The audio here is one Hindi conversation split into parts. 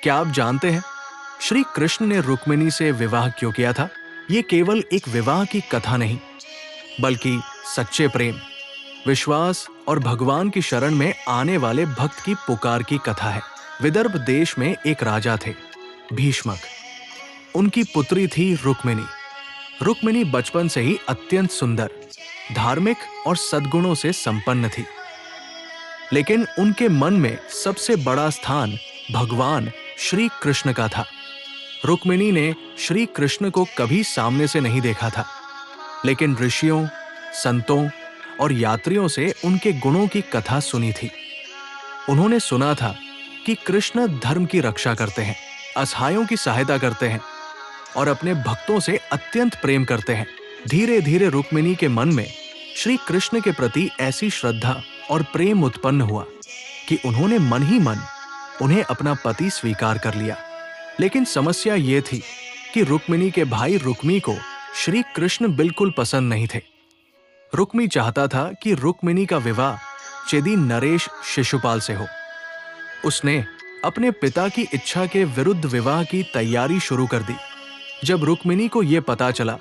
क्या आप जानते हैं श्री कृष्ण ने रुक्मिणी से विवाह क्यों किया था? ये केवल एक विवाह की कथा नहीं, बल्कि सच्चे प्रेम, विश्वास और भगवान की शरण में आने वाले भक्त की पुकार की कथा है। विदर्भ देश में एक राजा थे, भीष्मक। उनकी पुत्री थी रुक्मिणी। रुक्मिणी बचपन से ही अत्यंत सुंदर, धार्मिक और सद्गुणों से संपन्न थी। लेकिन उनके मन में सबसे बड़ा स्थान भगवान श्री कृष्ण का था। रुक्मिणी ने श्री कृष्ण को कभी सामने से नहीं देखा था, लेकिन ऋषियों, संतों और यात्रियों से उनके गुणों की कथा सुनी थी। उन्होंने सुना था कि कृष्ण धर्म की रक्षा करते हैं, असहायों की सहायता करते हैं और अपने भक्तों से अत्यंत प्रेम करते हैं। धीरे धीरे रुक्मिणी के मन में श्री कृष्ण के प्रति ऐसी श्रद्धा और प्रेम उत्पन्न हुआ कि उन्होंने मन ही मन उन्हें अपना पति स्वीकार कर लिया। लेकिन समस्या ये थी कि रुक्मिणी के भाई रुक्मी को श्री कृष्ण बिल्कुल पसंद नहीं थे। रुक्मी चाहता था कि रुक्मिणी का विवाह चेदी नरेश शिशुपाल से हो। उसने अपने पिता की इच्छा के विरुद्ध विवाह की तैयारी शुरू कर दी। जब रुक्मिणी को यह पता चला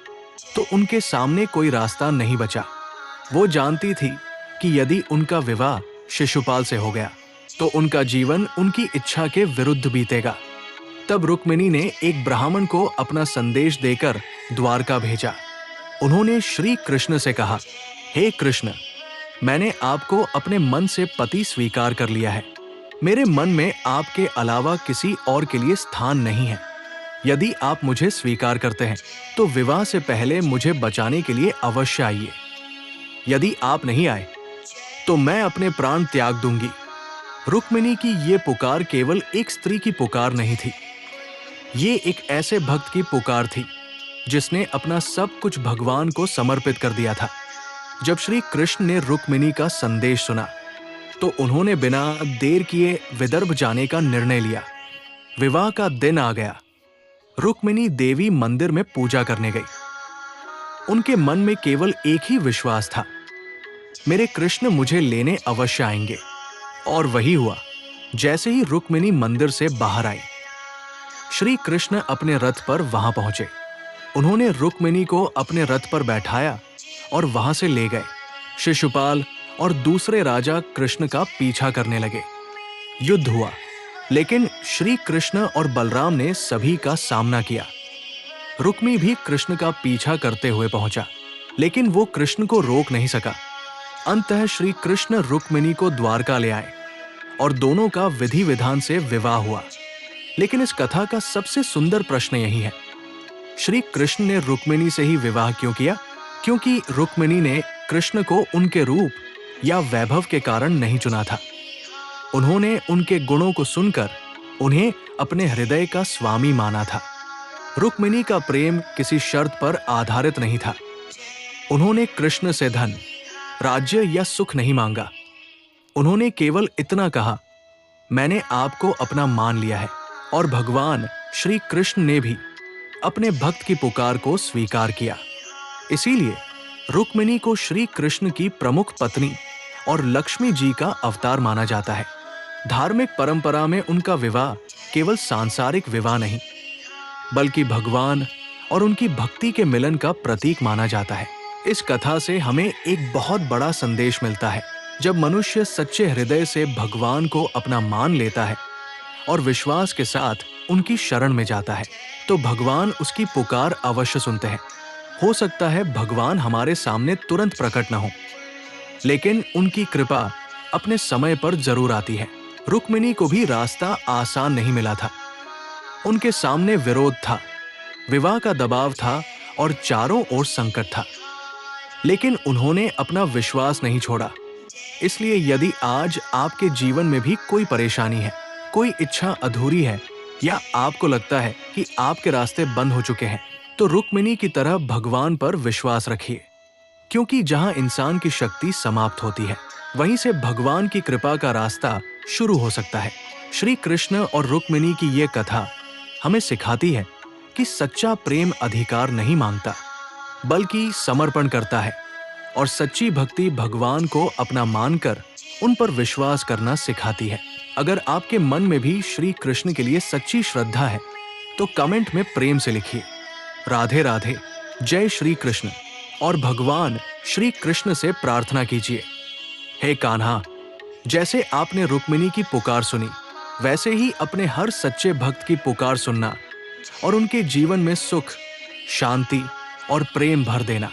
तो उनके सामने कोई रास्ता नहीं बचा। वो जानती थी कि यदि उनका विवाह शिशुपाल से हो गया तो उनका जीवन उनकी इच्छा के विरुद्ध बीतेगा। तब रुक्मिणी ने एक ब्राह्मण को अपना संदेश देकर द्वारका भेजा। उन्होंने श्री कृष्ण से कहा, हे कृष्ण, मैंने आपको अपने मन से पति स्वीकार कर लिया है। मेरे मन में आपके अलावा किसी और के लिए स्थान नहीं है। यदि आप मुझे स्वीकार करते हैं तो विवाह से पहले मुझे बचाने के लिए अवश्य आइए। यदि आप नहीं आए तो मैं अपने प्राण त्याग दूंगी। रुक्मिणी की ये पुकार केवल एक स्त्री की पुकार नहीं थी। ये एक ऐसे भक्त की पुकार थी जिसने अपना सब कुछ भगवान को समर्पित कर दिया था। जब श्री कृष्ण ने रुक्मिणी का संदेश सुना तो उन्होंने बिना देर किए विदर्भ जाने का निर्णय लिया। विवाह का दिन आ गया। रुक्मिणी देवी मंदिर में पूजा करने गई। उनके मन में केवल एक ही विश्वास था, मेरे कृष्ण मुझे लेने अवश्य आएंगे। और वही हुआ। जैसे ही रुक्मिणी मंदिर से बाहर आई, श्री कृष्ण अपने रथ पर वहां पहुंचे। उन्होंने रुक्मिणी को अपने रथ पर बैठाया और वहां से ले गए। शिशुपाल और दूसरे राजा कृष्ण का पीछा करने लगे। युद्ध हुआ, लेकिन श्री कृष्ण और बलराम ने सभी का सामना किया। रुक्मी भी कृष्ण का पीछा करते हुए पहुंचा, लेकिन वो कृष्ण को रोक नहीं सका। अंततः श्री कृष्ण रुक्मिणी को द्वारका ले आए और दोनों का विधि विधान से विवाह हुआ। लेकिन इस कथा का सबसे सुंदर प्रश्न यही है, श्री कृष्ण ने रुक्मिणी से ही विवाह क्यों किया? क्योंकि रुक्मिणी ने कृष्ण को उनके रूप या वैभव के कारण नहीं चुना था। उन्होंने उनके गुणों को सुनकर उन्हें अपने हृदय का स्वामी माना था। रुक्मिणी का प्रेम किसी शर्त पर आधारित नहीं था। उन्होंने कृष्ण से धन, राज्य या सुख नहीं मांगा। उन्होंने केवल इतना कहा, मैंने आपको अपना मान लिया है। और भगवान श्री कृष्ण ने भी अपने भक्त की पुकार को स्वीकार किया। इसीलिए रुक्मिणी को श्री कृष्ण की प्रमुख पत्नी और लक्ष्मी जी का अवतार माना जाता है। धार्मिक परंपरा में उनका विवाह केवल सांसारिक विवाह नहीं, बल्कि भगवान और उनकी भक्ति के मिलन का प्रतीक माना जाता है। इस कथा से हमें एक बहुत बड़ा संदेश मिलता है। जब मनुष्य सच्चे हृदय से भगवान को अपना मान लेता है और विश्वास के साथ उनकी शरण में जाता है, तो भगवान उसकी पुकार अवश्य सुनते हैं। हो सकता है भगवान हमारे सामने तुरंत प्रकट न हो, लेकिन उनकी कृपा अपने समय पर जरूर आती है। रुक्मिणी को भी रास्ता आसान नहीं मिला था। उनके सामने विरोध था, विवाह का दबाव था और चारों ओर संकट था। लेकिन उन्होंने अपना विश्वास नहीं छोड़ा। इसलिए यदि आज आपके जीवन में भी कोई परेशानी है, कोई इच्छा अधूरी है, या आपको लगता है कि आपके रास्ते बंद हो चुके हैं, तो रुक्मिणी की तरह भगवान पर विश्वास रखिए। क्योंकि जहां इंसान की शक्ति समाप्त होती है, वहीं से भगवान की कृपा का रास्ता शुरू हो सकता है। श्री कृष्ण और रुक्मिणी की ये कथा हमें सिखाती है कि सच्चा प्रेम अधिकार नहीं मांगता, बल्कि समर्पण करता है। और सच्ची भक्ति भगवान को अपना मानकर उन पर विश्वास करना सिखाती है। अगर आपके मन में भी श्री कृष्ण के लिए सच्ची श्रद्धा है तो कमेंट में प्रेम से लिखिए राधे राधे, जय श्री कृष्ण, और भगवान श्री कृष्ण से प्रार्थना कीजिए, हे कान्हा, जैसे आपने रुक्मिणी की पुकार सुनी वैसे ही अपने हर सच्चे भक्त की पुकार सुनना और उनके जीवन में सुख, शांति और प्रेम भर देना।